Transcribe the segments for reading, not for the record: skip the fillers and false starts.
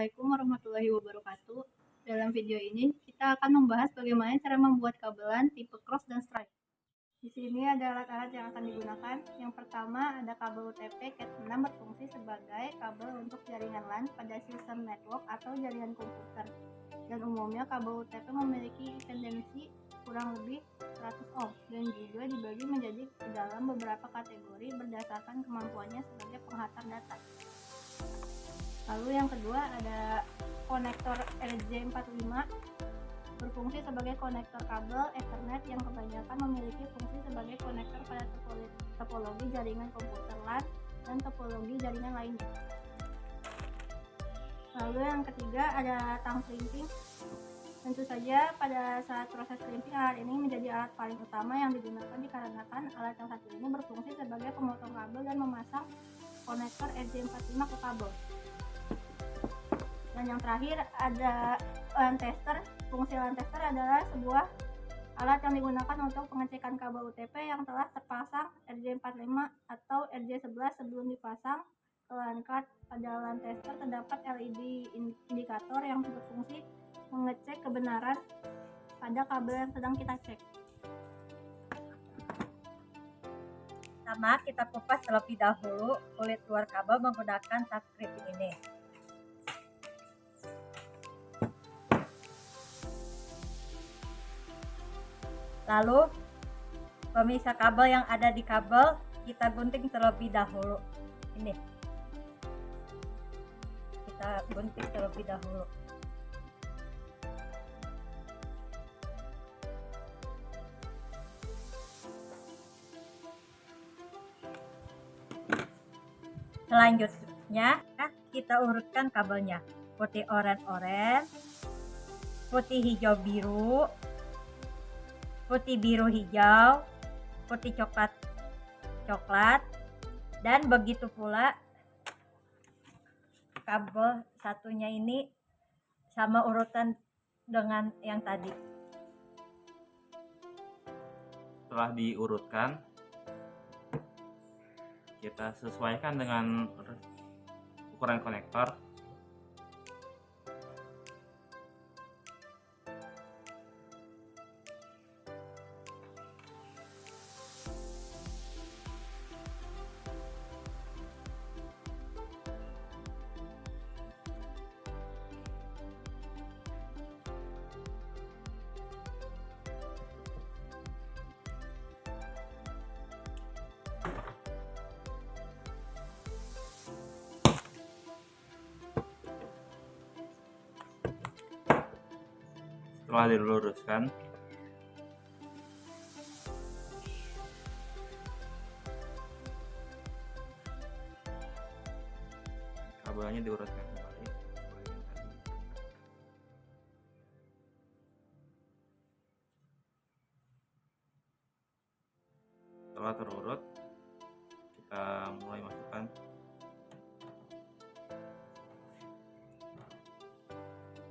Assalamualaikum warahmatullahi wabarakatuh. Dalam video ini kita akan membahas bagaimana cara membuat kabelan tipe cross dan stripe. Di sini ada alat-alat yang akan digunakan. Yang pertama ada kabel UTP Cat 6 berfungsi sebagai kabel untuk jaringan LAN pada sistem network atau jaringan komputer. Dan umumnya kabel UTP memiliki tendensi kurang lebih 100 ohm dan juga dibagi menjadi ke dalam beberapa kategori berdasarkan kemampuannya sebagai penghantar data. Lalu yang kedua ada konektor RJ45 berfungsi sebagai konektor kabel Ethernet yang kebanyakan memiliki fungsi sebagai konektor pada topologi jaringan komputer LAN dan topologi jaringan lainnya. Lalu yang ketiga ada tang clamping. Tentu saja pada saat proses clamping alat ini menjadi alat paling utama yang digunakan dikarenakan alat yang satu ini berfungsi sebagai pemotong kabel dan memasang konektor RJ45 ke kabel. Dan yang terakhir ada LAN tester. Fungsi LAN tester adalah sebuah alat yang digunakan untuk pengecekan kabel UTP yang telah terpasang RJ45 atau RJ11 sebelum dipasang ke LAN card. Pada LAN tester terdapat LED indikator yang berfungsi mengecek kebenaran pada kabel yang sedang kita cek. Pertama, kita kupas terlebih dahulu kulit luar kabel menggunakan tang clamping ini. Lalu pemisah kabel yang ada di kabel kita gunting terlebih dahulu. Ini kita gunting terlebih dahulu. Selanjutnya kita urutkan kabelnya, putih oranye, putih hijau biru, putih biru hijau, putih coklat, dan begitu pula kabel satunya ini sama urutan dengan yang tadi. Setelah diurutkan, kita sesuaikan dengan ukuran konektor. Setelah diluruskan, kabelnya diurutkan kembali. Setelah terurut, kita mulai masukkan.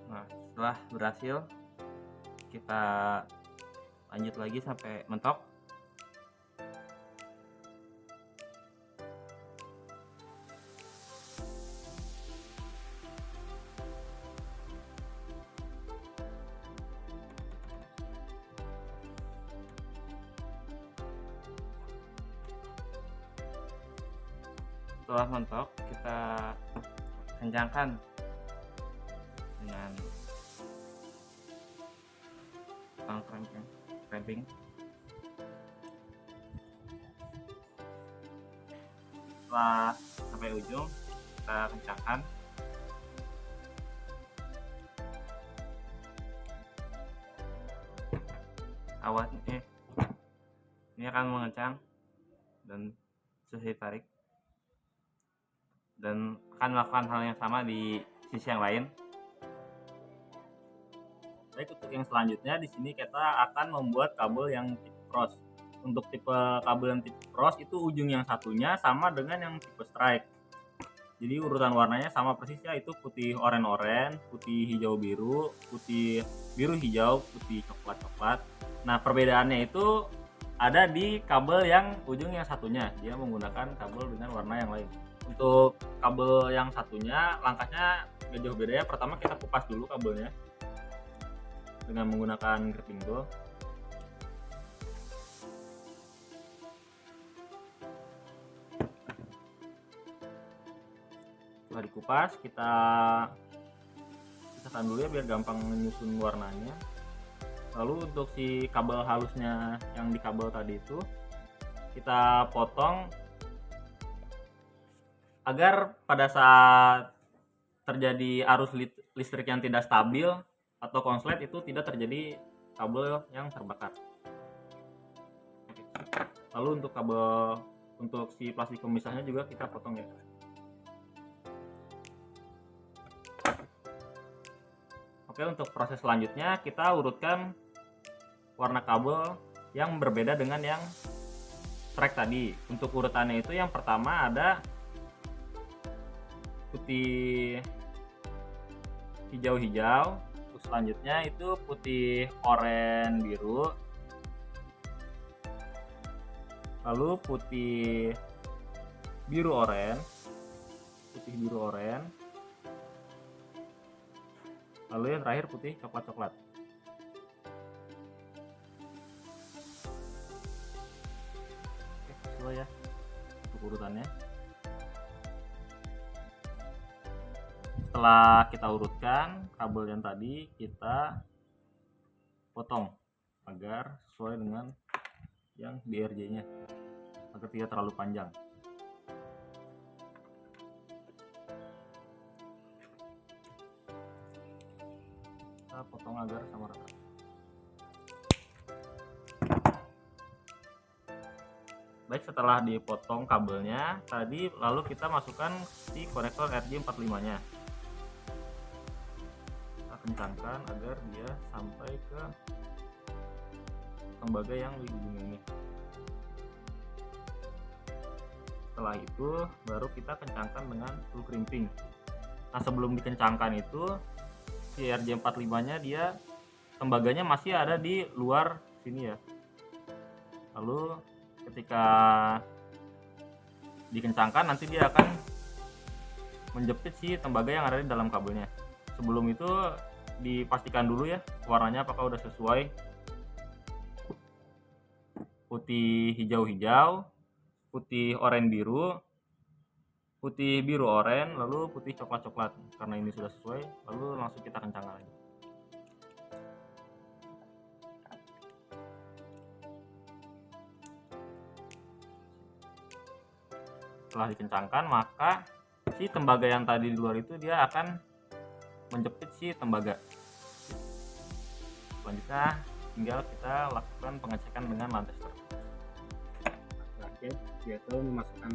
Nah, setelah berhasil, kita lanjut lagi sampai mentok. Setelah mentok, kita kencangkan dengan tang clamping. Setelah sampai ujung, kita kencangkan. Awas ini akan mengencang dan susah ditarik, dan akan melakukan hal yang sama di sisi yang lain. Baik, untuk yang selanjutnya di sini kita akan membuat kabel yang tipe cross. Untuk tipe kabel yang tipe cross itu ujung yang satunya sama dengan yang tipe stripe. Jadi urutan warnanya sama persis ya, itu putih oranye, putih hijau biru, putih biru hijau, putih coklat. Nah, perbedaannya itu ada di kabel yang ujung yang satunya, dia menggunakan kabel dengan warna yang lain. Untuk kabel yang satunya langkahnya gak jauh beda ya. Pertama kita kupas dulu kabelnya dengan menggunakan groping tool. Setelah dikupas kita pisahkan dulu ya biar gampang menyusun warnanya. Lalu untuk si kabel halusnya yang di kabel tadi itu kita potong agar pada saat terjadi arus listrik yang tidak stabil atau konslet itu tidak terjadi kabel yang terbakar. Lalu untuk kabel untuk si plastik pemisahnya juga kita potong ya. Oke, untuk proses selanjutnya kita urutkan warna kabel yang berbeda dengan yang strike tadi. Untuk urutannya itu yang pertama ada putih hijau-hijau, terus selanjutnya itu putih oranye biru, lalu putih biru oranye, lalu yang terakhir putih coklat-coklat. Oke, sesuai ya untuk urutannya. Setelah kita urutkan kabel yang tadi, kita potong agar sesuai dengan yang BRJ-nya, agar tidak terlalu panjang. Kita potong agar sama rata. Baik, setelah dipotong kabelnya tadi, lalu kita masukkan si konektor RJ45-nya. Kita kencangkan agar dia sampai ke tembaga yang di ujung ini. Setelah itu baru kita kencangkan dengan tool crimping. Nah, sebelum dikencangkan itu si RJ45-nya dia tembaganya masih ada di luar sini ya. Lalu ketika dikencangkan nanti dia akan menjepit si tembaga yang ada di dalam kabelnya. Sebelum itu dipastikan dulu ya warnanya apakah udah sesuai. Putih hijau-hijau, putih oranye biru, putih biru oranye, lalu putih coklat-coklat. Karena ini sudah sesuai, lalu langsung kita kencangkan lagi. Setelah dikencangkan, maka si tembaga yang tadi di luar itu dia akan menjepit si tembaga. Selanjutnya tinggal kita lakukan pengecekan dengan line tester. Terakhir yaitu memasukkan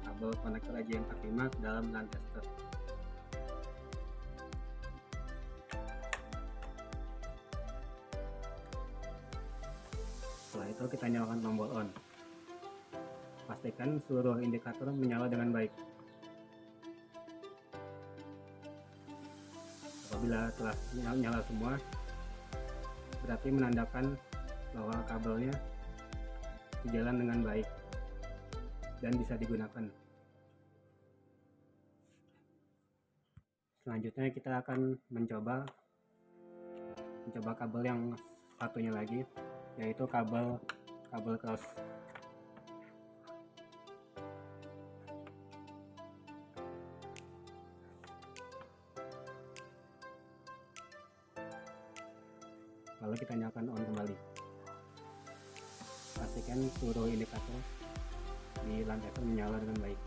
kabel konektor RJ45 ke dalam line tester. Setelah itu kita nyalakan tombol on. Pastikan seluruh indikator menyala dengan baik. Apabila telah nyala semua, berarti menandakan bahwa kabelnya berjalan dengan baik dan bisa digunakan. Selanjutnya kita akan mencoba kabel yang satunya lagi, yaitu kabel cross. Lalu kita nyalakan on kembali. Pastikan seluruh indikator di line tester menyala dengan baik.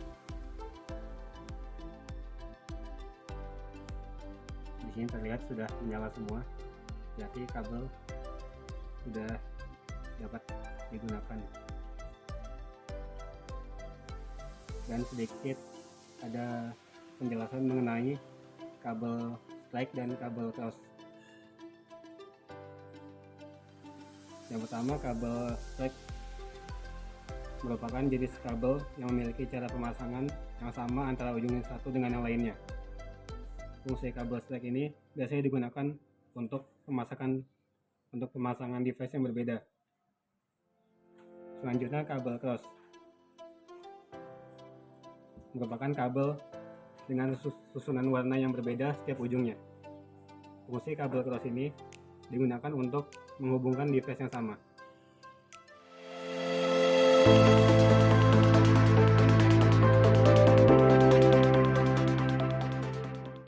Di sini terlihat sudah menyala semua, berarti kabel sudah dapat digunakan. Dan sedikit ada penjelasan mengenai kabel strike dan kabel cross. Yang pertama, kabel strike merupakan jenis kabel yang memiliki cara pemasangan yang sama antara ujung yang satu dengan yang lainnya. Fungsi kabel strike ini biasanya digunakan untuk pemasangan device yang berbeda. Selanjutnya kabel cross. merupakan kabel dengan susunan warna yang berbeda setiap ujungnya. Fungsi kabel cross ini digunakan untuk menghubungkan device yang sama.